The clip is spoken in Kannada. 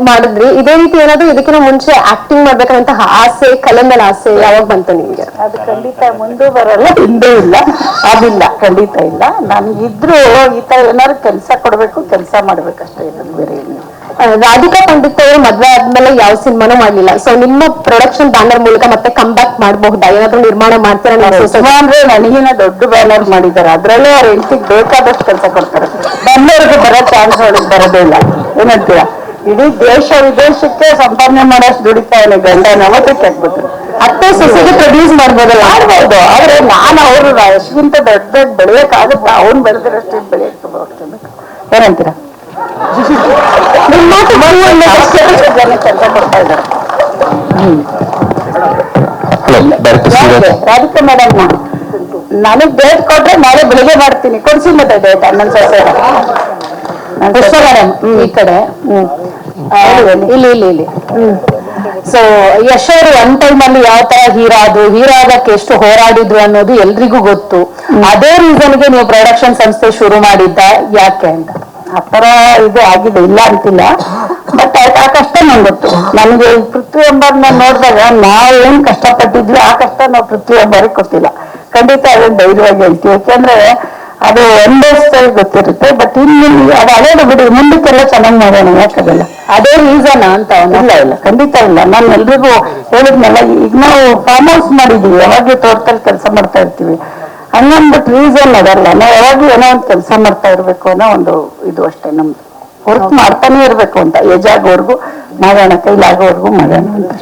ಮಾಡಿದ್ರಿ. ಇದೇ ರೀತಿ ಏನಾದ್ರು ಇದಕ್ಕಿಂತ ಮುಂಚೆ ಆಕ್ಟಿಂಗ್ ಮಾಡ್ಬೇಕಂತ ಆಸೆ, ಕಲೆ ಮೇಲೆ ಆಸೆ ಯಾವಾಗ ಬಂತು ನಿಮ್ಗೆ? ಅದು ಖಂಡಿತ ಮುಂದೂ ಬರಲ್ಲ, ಹಿಂದೂ ಇಲ್ಲ, ಅದಿಲ್ಲ, ಖಂಡಿತ ಇಲ್ಲ. ನನ್ಗಿದ್ರು ಈ ತರ ಏನಾದ್ರು ಕೆಲಸ ಕೊಡ್ಬೇಕು, ಕೆಲಸ ಮಾಡ್ಬೇಕಷ್ಟೇ, ಇರೋದು ಬೇರೆ ಏನು. ರಾಧಿಕಾ ಪಂಡಿತ್ ಅವರು ಮದ್ವೆ ಆದ್ಮೇಲೆ ಯಾವ ಸಿನಿಮಾನು ಮಾಡ್ಲಿಲ್ಲ. ಸೊ ನಿಮ್ಮ ಪ್ರೊಡಕ್ಷನ್ ಬ್ಯಾನರ್ ಮೂಲಕ ಮತ್ತೆ ಕಮ್ ಬ್ಯಾಕ್ ಮಾಡಬಹುದಾ? ಏನಾದ್ರು ನಿರ್ಮಾಣ ಮಾಡ್ತೀರಾ? ಅಂದ್ರೆ ನನಗಿನ ದೊಡ್ಡ ಬ್ಯಾನರ್ ಮಾಡಿದ್ದಾರೆ, ಅದ್ರಲ್ಲೇ ಅವ್ರ ಹೆಂಡತಿಗೆ ಬೇಕಾದಷ್ಟು ಕೆಲಸ ಕೊಡ್ತಾರೆ. ನಮ್ಮವ್ರಿಗೆ ಬರೋ ಚಾನ್ಸ್ ಅವಳಿಗೆ ಬರೋದೇ ಇಲ್ಲ. ಏನಂತೀರಾ? ಇಡೀ ದೇಶ ವಿದೇಶಕ್ಕೆ ಸಂಪಾದನೆ ಮಾಡೋಷ್ಟು ದುಡಿತಾವನೆ ಗಂಡ, ನವತ್ತಕ್ಕೆ ಹಾಕ್ಬಿಟ್ರು. ಅತ್ತೆ ಸೊಸೆಗೆ ಪ್ರೊಡ್ಯೂಸ್ ಮಾಡ್ಬೋದಲ್ಲ? ಮಾಡ್ಬೋದು, ಆದ್ರೆ ನಾನು ಅವರು ಅಷ್ಟಿಗಿಂತ ದೊಡ್ಡ ದೊಡ್ಡ ಬೆಳೆಯಕ್ಕಾಗುತ್ತಾ? ಅವ್ನು ಬೆಳೆದಿರಷ್ಟು ಬೆಳೆಯಕ್ಕೆ ಹೋಗ್ತಿರ್ಬೇಕು. ಏನಂತೀರಾ? ಜನ ಕೆಲಸ ಕೊಡ್ತಾ ಇದ್ದಾರೆ. ರಾಧಿಕಾ ಮೇಡಮ್, ನನಗ್ ಡೇಟ್ ಕೊಟ್ರೆ ನಾಳೆ ಬೆಳಿಗ್ಗೆ ಮಾಡ್ತೀನಿ. ಕೊಡ್ಸಿ ಮತ್ತೆ ಡೇಟ್ ನನ್ನ ಸೊಸೆ ಮೇಡಮ್ ಈ ಕಡೆ. ಇಲ್ಲಿ ಸೊ ಯಶ್ ಅವರು ಒನ್ ಟೈಮ್ ಅಲ್ಲಿ ಯಾವ ತರ ಹೀರೋ ಆಗಕ್ಕೆ ಎಷ್ಟು ಹೋರಾಡಿದ್ರು ಅನ್ನೋದು ಎಲ್ರಿಗೂ ಗೊತ್ತು. ಅದೇ ರೀಸನ್ಗೆ ನೀವು ಪ್ರೊಡಕ್ಷನ್ ಸಂಸ್ಥೆ ಶುರು ಮಾಡಿದ್ದ ಯಾಕೆ ಅಂತ? ಆತರ ಇದು ಆಗಿದೆ, ಇಲ್ಲ ಅಂತಿಲ್ಲ, ಬಟ್ ಆ ಕಷ್ಟ ನಂಗೆ ಗೊತ್ತು. ನನಗೆ ಪೃಥ್ವಿ ಎಂಬರ್ನ ನೋಡಿದಾಗ ನಾವು ಏನ್ ಕಷ್ಟಪಟ್ಟಿದ್ವಿ ಆ ಕಷ್ಟ ನಾವು ಪೃಥ್ವಿ ಎಂಬರಿಗೆ ಗೊತ್ತಿಲ್ಲ. ಖಂಡಿತ ಅದನ್ನ ಧೈರ್ಯವಾಗಿ ಹೇಳ್ತೀವಿ, ಯಾಕೆಂದ್ರೆ ಅದು ಒಂದೇ ಸ್ಟೈಲ್ ಗೊತ್ತಿರುತ್ತೆ. ಬಟ್ ಇನ್ನು ಅದು ಹಳೇದು ಬಿಡಿ, ಮುಂದಕ್ಕೆಲ್ಲ ಚೆನ್ನಾಗಿ ಮಾಡೋಣ, ಯಾಕದಲ್ಲ ಅದೇ ರೀಸನ್ ಅಂತ? ಇಲ್ಲ, ಖಂಡಿತ ಇಲ್ಲ. ನಾನು ಎಲ್ರಿಗೂ ಹೇಳಿದ್ನಲ್ಲ, ಈಗ ನಾವು ಫಾರ್ಮ್ ಹೌಸ್ ಮಾಡಿದೀವಿ, ಯಾವಾಗ್ಲೂ ತೋಟದಲ್ಲಿ ಕೆಲಸ ಮಾಡ್ತಾ ಇರ್ತೀವಿ. ಹಂಗಂದ್ಬಿಟ್ಟು ರೀಸನ್ ಅದಲ್ಲ, ನಾವು ಯಾವಾಗ್ಲೂ ಏನೋ ಒಂದು ಕೆಲಸ ಮಾಡ್ತಾ ಇರ್ಬೇಕು ಅನ್ನೋ ಒಂದು ಇದು ಅಷ್ಟೇ ನಮ್ದು. ವರ್ಕ್ ಮಾಡ್ತಾನೆ ಇರ್ಬೇಕು ಅಂತ, ಏಜ್ ಆಗೋವರೆಗೂ ಮಾಡೋಣ, ಕೈಲಾಗೋವರೆಗೂ ಮಾಡೋಣ ಅಂತ.